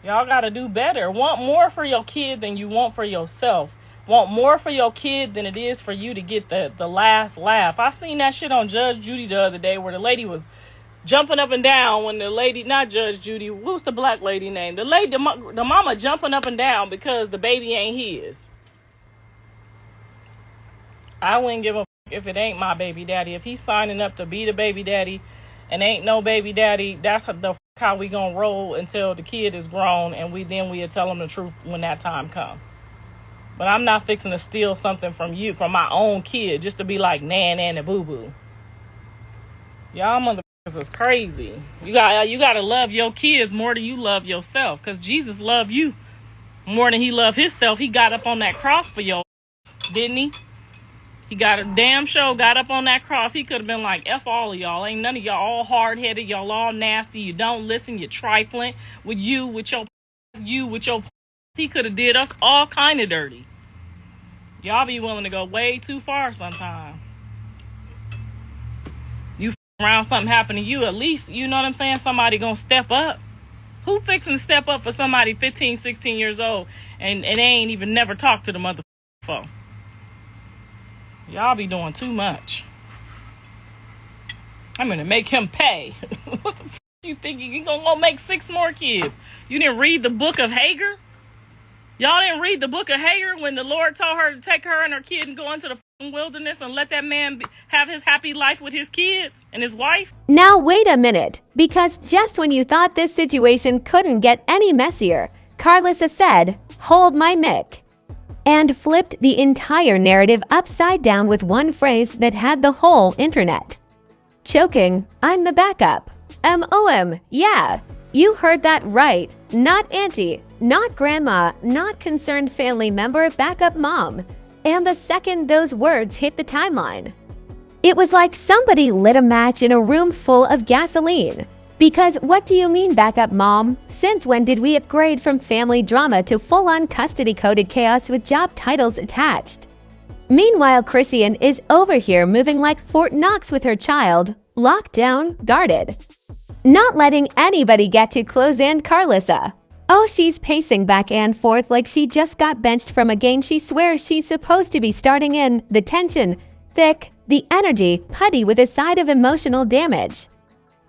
Y'all gotta do better. Want more for your kid than you want for yourself. Want more for your kid than it is for you to get the last laugh. I seen that shit on Judge Judy the other day where the lady was jumping up and down when the lady, not Judge Judy, what's the black lady name? The lady, the mama jumping up and down because the baby ain't his. I wouldn't give a if it ain't my baby daddy. If he's signing up to be the baby daddy and ain't no baby daddy, that's how we gonna roll until the kid is grown, and we'll tell him the truth when that time comes. But I'm not fixing to steal something from you, from my own kid, just to be like nan and boo boo. Y'all motherfuckers is crazy. You gotta love your kids more than you love yourself, cause Jesus loved you more than he loved himself. He got up on that cross for you, didn't he? He got up on that cross. He could have been like, F all of y'all. Ain't none of y'all all hard-headed. Y'all all nasty. You don't listen. You're trifling. With your he could have did us all kind of dirty. Y'all be willing to go way too far sometimes. You around something happen to you, at least, you know what I'm saying? Somebody gonna step up. Who fixing to step up for somebody 15, 16 years old and they ain't even never talked to the motherfucker? Y'all be doing too much. I'm gonna make him pay. What the f*** you think? You gonna go make 6 more kids? You didn't read the book of Hagar? Y'all didn't read the book of Hagar when the Lord told her to take her and her kid and go into the wilderness and let that man have his happy life with his kids and his wife? Now wait a minute, because just when you thought this situation couldn't get any messier, Karlissa said, "Hold my mic," and flipped the entire narrative upside down with one phrase that had the whole internet. Choking, I'm the backup. MOM, yeah, you heard that right. Not auntie, not grandma, not concerned family member, backup mom. And the second those words hit the timeline, it was like somebody lit a match in a room full of gasoline. Because what do you mean backup mom? Since when did we upgrade from family drama to full-on custody-coded chaos with job titles attached? Meanwhile, Chrisean is over here moving like Fort Knox with her child, locked down, guarded. Not letting anybody get too close, and Karlissa. Oh, she's pacing back and forth like she just got benched from a game she swears she's supposed to be starting in. The tension, thick, the energy, putty with a side of emotional damage.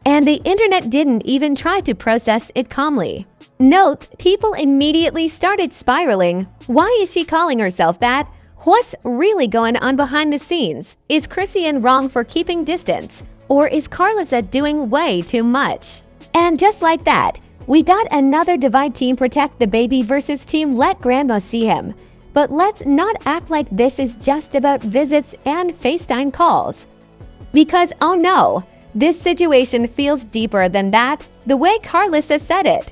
And the internet didn't even try to process it calmly. Note, people immediately started spiraling. Why is she calling herself that? What's really going on behind the scenes? Is Chrisean wrong for keeping distance? Or is Karlissa doing way too much? And just like that, we got another divide: team protect the baby versus team let grandma see him. But let's not act like this is just about visits and FaceTime calls. Because oh no, this situation feels deeper than that, the way Karlissa said it.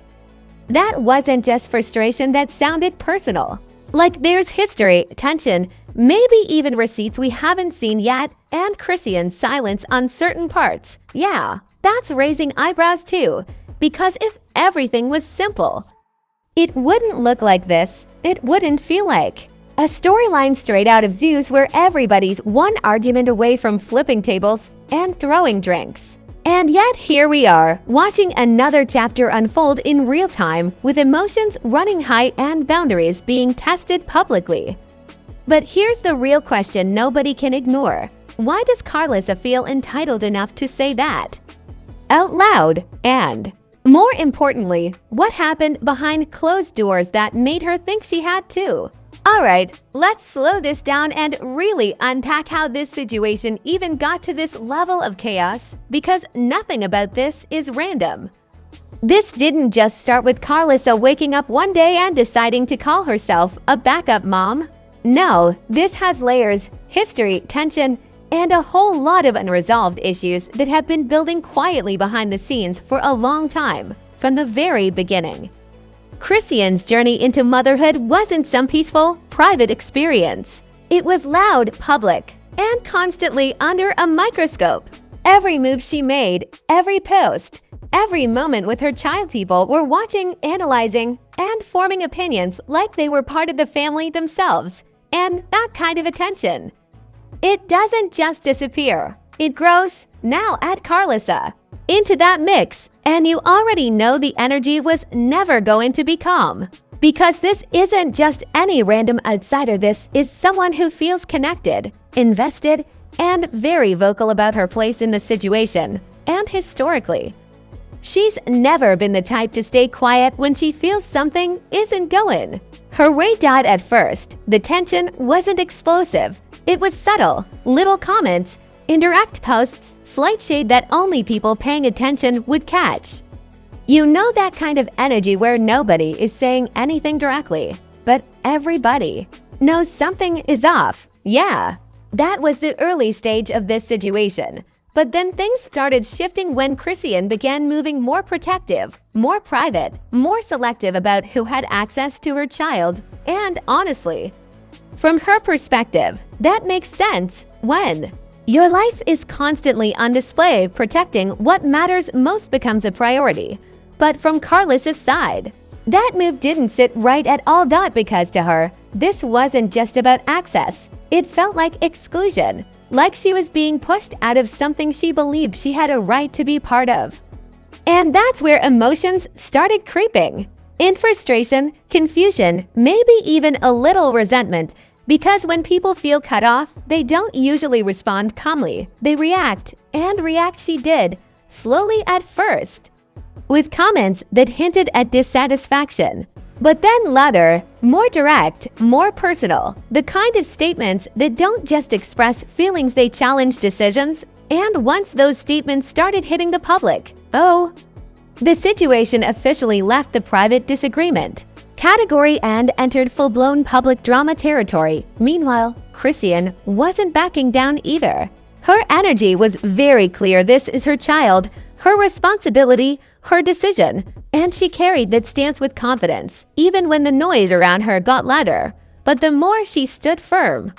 That wasn't just frustration, that sounded personal. Like there's history, tension, maybe even receipts we haven't seen yet, and Chrisean's silence on certain parts. Yeah, that's raising eyebrows too. Because if everything was simple, it wouldn't look like this. It wouldn't feel like a storyline straight out of Zeus, where everybody's one argument away from flipping tables and throwing drinks. And yet here we are, watching another chapter unfold in real time, with emotions running high and boundaries being tested publicly. But here's the real question nobody can ignore. Why does Karlissa feel entitled enough to say that out loud? And more importantly, what happened behind closed doors that made her think she had to? Alright, let's slow this down and really unpack how this situation even got to this level of chaos, because nothing about this is random. This didn't just start with Karlissa waking up one day and deciding to call herself a backup mom. No, this has layers, history, tension, and a whole lot of unresolved issues that have been building quietly behind the scenes for a long time, from the very beginning. Chrisean's journey into motherhood wasn't some peaceful, private experience. It was loud, public, and constantly under a microscope. Every move she made, every post, every moment with her child, people were watching, analyzing, and forming opinions like they were part of the family themselves. And that kind of attention, it doesn't just disappear. It grows, now at Karlissa. into that mix, and you already know the energy was never going to be calm. Because this isn't just any random outsider, this is someone who feels connected, invested, and very vocal about her place in the situation, and historically. She's never been the type to stay quiet when she feels something isn't going. Her way died at first. The tension wasn't explosive. It was subtle, little comments, indirect posts, slight shade that only people paying attention would catch. You know that kind of energy where nobody is saying anything directly, but everybody knows something is off. Yeah, that was the early stage of this situation. But then things started shifting when Chrisean began moving more protective, more private, more selective about who had access to her child. And honestly, from her perspective, that makes sense. When your life is constantly on display, protecting what matters most becomes a priority. But from Karlissa's side, that move didn't sit right at all. Because to her, this wasn't just about access. It felt like exclusion, like she was being pushed out of something she believed she had a right to be part of. And that's where emotions started creeping. In frustration, confusion, maybe even a little resentment. Because when people feel cut off, they don't usually respond calmly. They react, and react she did, slowly at first, with comments that hinted at dissatisfaction. But then louder, more direct, more personal. The kind of statements that don't just express feelings, they challenge decisions. And once those statements started hitting the public, the situation officially left the private disagreement category and entered full-blown public drama territory. Meanwhile, Chrisean wasn't backing down either. Her energy was very clear. This is her child, her responsibility, her decision, and she carried that stance with confidence, even when the noise around her got louder. But the more she stood firm,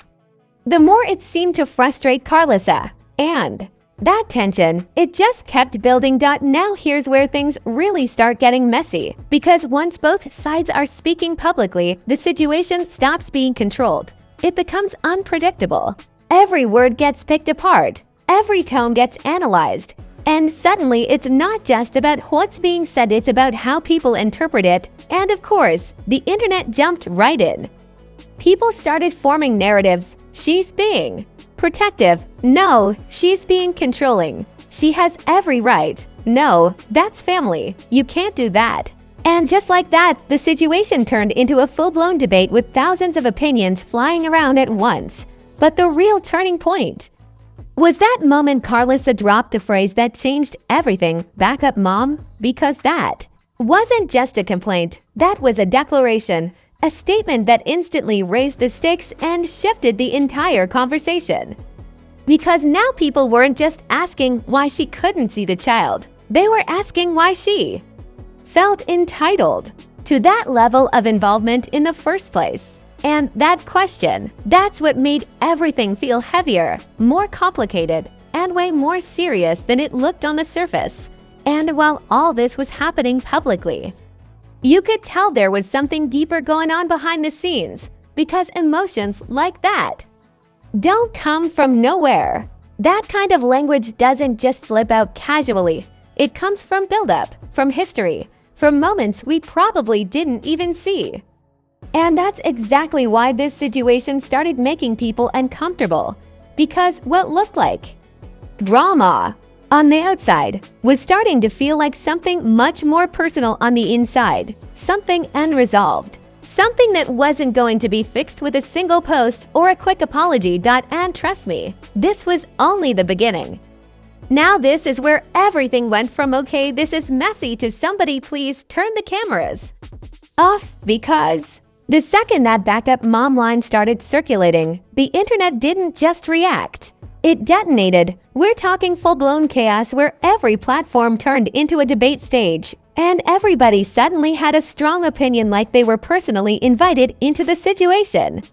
the more it seemed to frustrate Karlissa. And that tension, it just kept building. Now here's where things really start getting messy. Because once both sides are speaking publicly, the situation stops being controlled. It becomes unpredictable. Every word gets picked apart. Every tone gets analyzed. And suddenly, it's not just about what's being said, it's about how people interpret it. And of course, the internet jumped right in. People started forming narratives. She's being protective. No, she's being controlling. She has every right. No, that's family. You can't do that. And just like that, the situation turned into a full-blown debate with thousands of opinions flying around at once. But the real turning point was that moment Karlissa dropped the phrase that changed everything. Back up, Mom. Because that wasn't just a complaint. That was a declaration. A statement that instantly raised the stakes and shifted the entire conversation. Because now people weren't just asking why she couldn't see the child. They were asking why she felt entitled to that level of involvement in the first place. And that question, that's what made everything feel heavier, more complicated, and way more serious than it looked on the surface. And while all this was happening publicly, you could tell there was something deeper going on behind the scenes, because emotions like that don't come from nowhere. That kind of language doesn't just slip out casually. It comes from buildup, from history, from moments we probably didn't even see. And that's exactly why this situation started making people uncomfortable. Because what looked like drama on the outside was starting to feel like something much more personal on the inside. Something unresolved. Something that wasn't going to be fixed with a single post or a quick apology. And trust me, this was only the beginning. Now this is where everything went from "okay, this is messy" to "somebody please turn the cameras off." Because the second that backup mom line started circulating, the internet didn't just react. It detonated. We're talking full-blown chaos where every platform turned into a debate stage. And everybody suddenly had a strong opinion, like they were personally invited into the situation.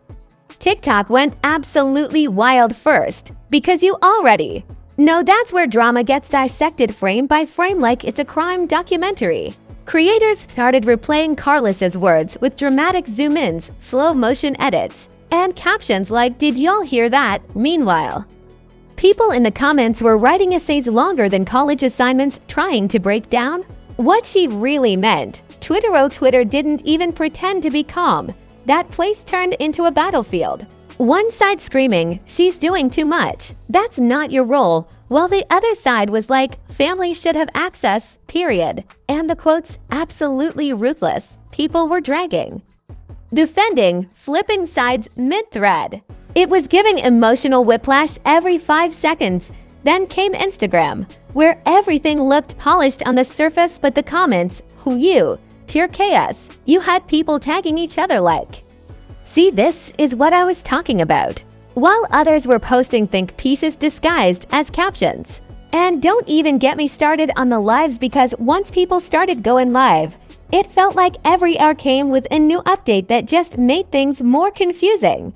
TikTok went absolutely wild first, because you already know that's where drama gets dissected frame by frame like it's a crime documentary. Creators started replaying Karlissa's words with dramatic zoom-ins, slow-motion edits, and captions like "Did y'all hear that?" Meanwhile, People in the comments were writing essays longer than college assignments trying to break down what she really meant. Twitter didn't even pretend to be calm. That place turned into a battlefield. One side screaming, "She's doing too much. That's not your role," while the other side was like, "Family should have access, period." And the quotes, "absolutely ruthless." People were dragging, defending, flipping sides mid-thread. It was giving emotional whiplash every 5 seconds. Then came Instagram, where everything looked polished on the surface, but the comments, "Who you? Pure chaos." You had people tagging each other like, "See, this is what I was talking about," while others were posting think pieces disguised as captions. And don't even get me started on the lives, because once people started going live, it felt like every hour came with a new update that just made things more confusing.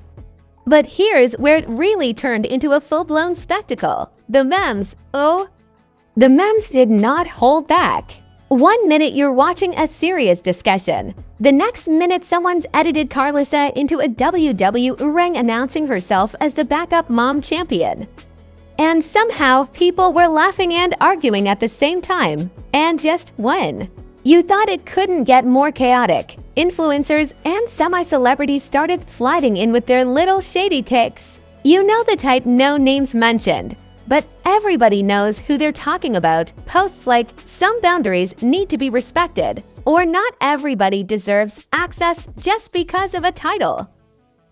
But here's where it really turned into a full-blown spectacle. The memes, the memes did not hold back. 1 minute you're watching a serious discussion. The next minute someone's edited Karlissa into a WW ring announcing herself as the backup mom champion. And somehow people were laughing and arguing at the same time. And just when you thought it couldn't get more chaotic, influencers and semi-celebrities started sliding in with their little shady takes. You know the type, no names mentioned, but everybody knows who they're talking about. Posts like, "Some boundaries need to be respected," or "Not everybody deserves access just because of a title."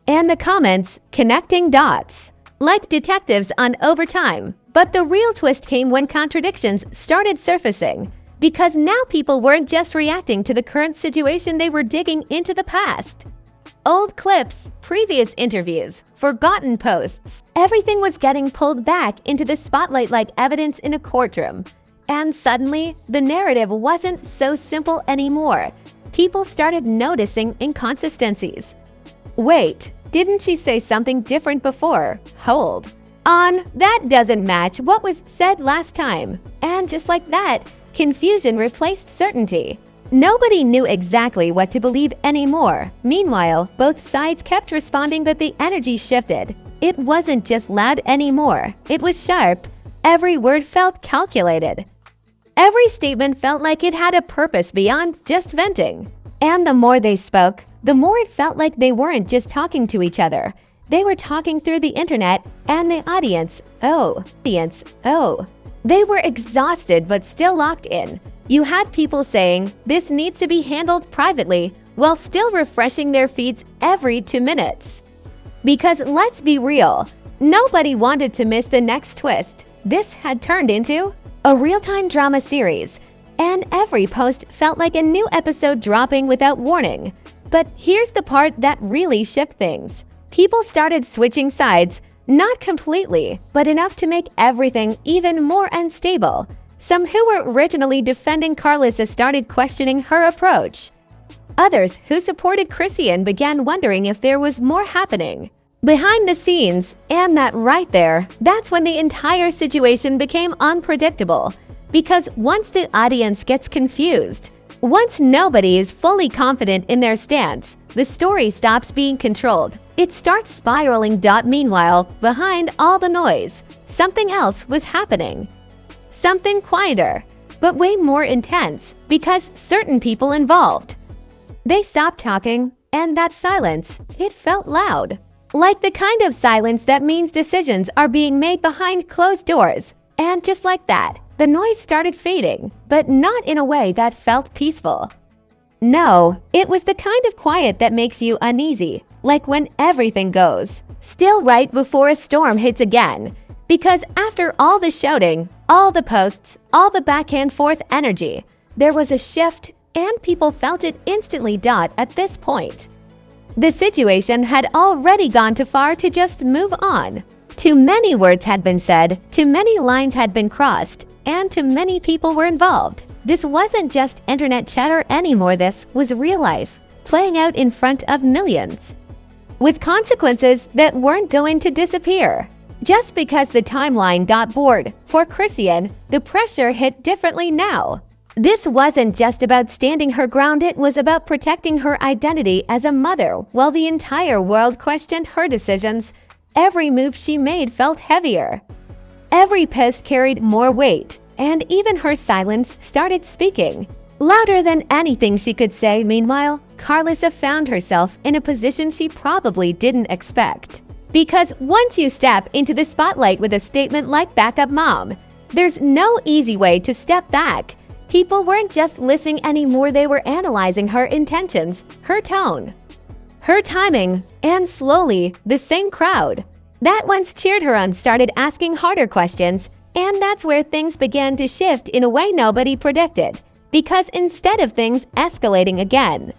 And the comments, connecting dots, like detectives on overtime. But the real twist came when contradictions started surfacing, because now people weren't just reacting to the current situation, they were digging into the past. Old clips, previous interviews, forgotten posts. Everything was getting pulled back into the spotlight like evidence in a courtroom. And suddenly, the narrative wasn't so simple anymore. People started noticing inconsistencies. Wait, didn't she say something different before? Hold on, that doesn't match what was said last time. And just like that, confusion replaced certainty. Nobody knew exactly what to believe anymore. Meanwhile, both sides kept responding, but the energy shifted. It wasn't just loud anymore. It was sharp. Every word felt calculated. Every statement felt like it had a purpose beyond just venting. And the more they spoke, the more it felt like they weren't just talking to each other. They were talking through the internet and the audience. They were exhausted but still locked in. You had people saying, "This needs to be handled privately," while still refreshing their feeds every 2 minutes. Because let's be real, nobody wanted to miss the next twist. This had turned into a real-time drama series, and every post felt like a new episode dropping without warning. But here's the part that really shook things. People started switching sides, not completely, but enough to make everything even more unstable. Some who were originally defending Karlissa started questioning her approach. Others who supported Chrisean began wondering if there was more happening behind the scenes, and that right there, that's when the entire situation became unpredictable. Because once the audience gets confused, once nobody is fully confident in their stance, the story stops being controlled. It starts spiraling. Meanwhile, behind all the noise, something else was happening. Something quieter, but way more intense, because certain people involved, they stopped talking, and that silence, it felt loud. Like the kind of silence that means decisions are being made behind closed doors. And just like that, the noise started fading, but not in a way that felt peaceful. No, it was the kind of quiet that makes you uneasy, like when everything goes still right before a storm hits again. Because after all the shouting, all the posts, all the back and forth energy, there was a shift, and people felt it instantly. At this point, the situation had already gone too far to just move on. Too many words had been said, too many lines had been crossed, and too many people were involved. This wasn't just internet chatter anymore, this was real life, playing out in front of millions, with consequences that weren't going to disappear. Just because the timeline got bored, for Chrisean, the pressure hit differently now. This wasn't just about standing her ground, it was about protecting her identity as a mother, while the entire world questioned her decisions. Every move she made felt heavier. Every post carried more weight, and even her silence started speaking louder than anything she could say. Meanwhile, Karlissa found herself in a position she probably didn't expect. Because once you step into the spotlight with a statement like backup mom, there's no easy way to step back. People weren't just listening anymore, they were analyzing her intentions, her tone, her timing, and slowly, the same crowd that once cheered her on started asking harder questions, and that's where things began to shift in a way nobody predicted. Because instead of things escalating again,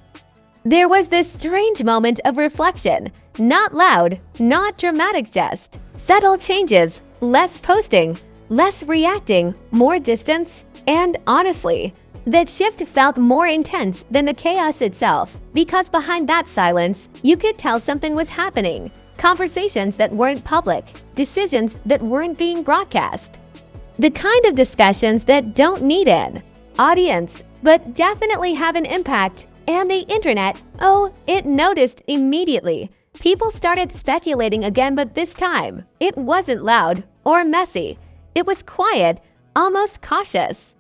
there was this strange moment of reflection. Not loud, not dramatic, just subtle changes, less posting, less reacting, more distance, and honestly, that shift felt more intense than the chaos itself, because behind that silence, you could tell something was happening. Conversations that weren't public, decisions that weren't being broadcast. The kind of discussions that don't need an audience, but definitely have an impact. And the internet, oh, it noticed immediately. People started speculating again, but this time, it wasn't loud or messy. It was quiet, almost cautious.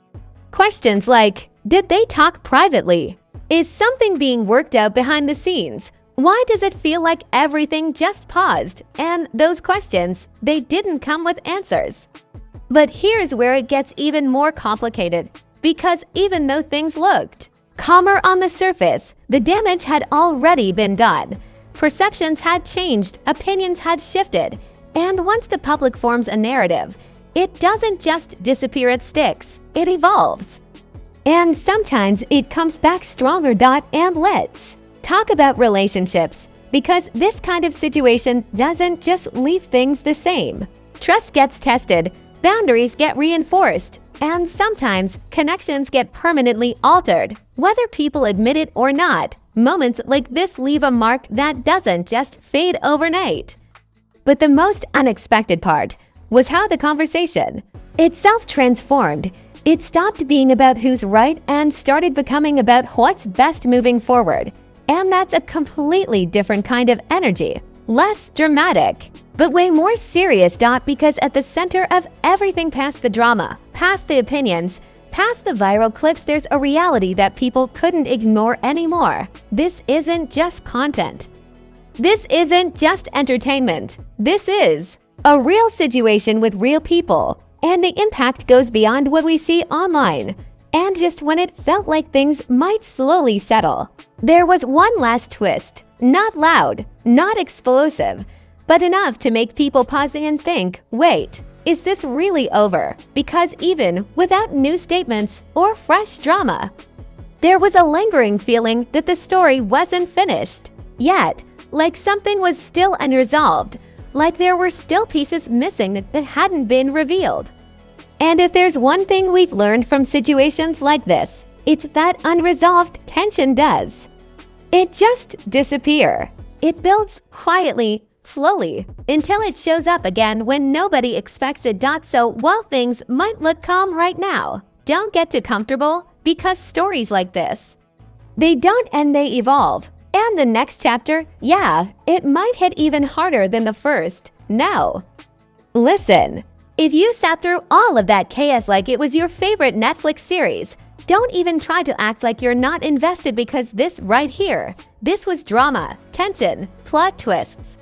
Questions like, did they talk privately? Is something being worked out behind the scenes? Why does it feel like everything just paused? And those questions, they didn't come with answers. But here's where it gets even more complicated. Because even though things looked calmer on the surface, the damage had already been done. Perceptions had changed, opinions had shifted, and once the public forms a narrative, it doesn't just disappear, it sticks, it evolves. And sometimes it comes back stronger. And let's talk about relationships, because this kind of situation doesn't just leave things the same. Trust gets tested, boundaries get reinforced, and sometimes connections get permanently altered. Whether people admit it or not, moments like this leave a mark that doesn't just fade overnight. But the most unexpected part was how the conversation itself transformed. It stopped being about who's right and started becoming about what's best moving forward. And that's a completely different kind of energy. Less dramatic, but way more serious. Because at the center of everything, past the drama, past the opinions, past the viral clips, there's a reality that people couldn't ignore anymore. This isn't just content. This isn't just entertainment. This is a real situation with real people. And the impact goes beyond what we see online. And just when it felt like things might slowly settle, there was one last twist. Not loud, not explosive, but enough to make people pause and think, wait, is this really over? Because even without new statements or fresh drama, there was a lingering feeling that the story wasn't finished yet, like something was still unresolved, like there were still pieces missing that hadn't been revealed. And if there's one thing we've learned from situations like this, it's that unresolved tension does. It just disappears. It builds quietly, slowly, until it shows up again when nobody expects it. So while things might look calm right now, don't get too comfortable, because stories like this, they don't end, they evolve. And the next chapter, yeah, it might hit even harder than the first. Now, listen. If you sat through all of that chaos like it was your favorite Netflix series, don't even try to act like you're not invested, because this right here, this was drama, tension, plot twists,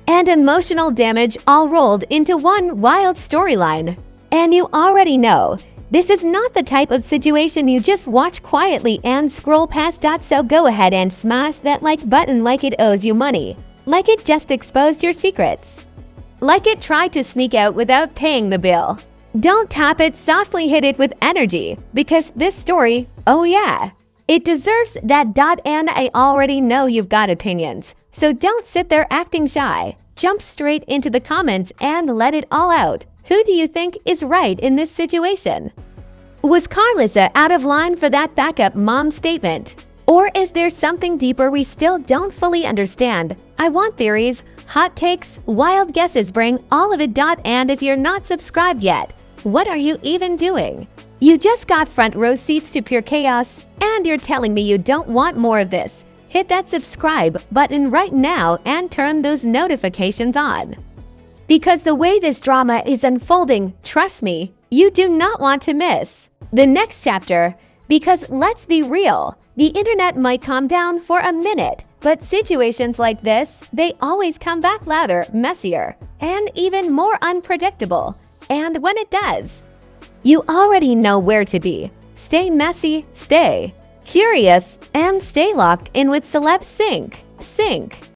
and emotional damage all rolled into one wild storyline. And you already know, this is not the type of situation you just watch quietly and scroll past. So go ahead and smash that like button like it owes you money, like it just exposed your secrets, like it tried to sneak out without paying the bill. Don't tap it, softly hit it with energy, because this story, oh yeah, it deserves that. And I already know you've got opinions, so don't sit there acting shy. Jump straight into the comments and let it all out. Who do you think is right in this situation? Was Karlissa out of line for that backup mom statement? Or is there something deeper we still don't fully understand? I want theories, hot takes, wild guesses, bring all of it. And if you're not subscribed yet, what are you even doing? You just got front row seats to pure chaos, and you're telling me you don't want more of this. Hit that subscribe button right now and turn those notifications on, Because the way this drama is unfolding, trust me, you do not want to miss the next chapter. Because let's be real, the internet might calm down for a minute, but situations like this, they always come back louder, messier, and even more unpredictable. And when it does, you already know where to be. Stay messy, stay curious, and stay locked in with Celeb Sync.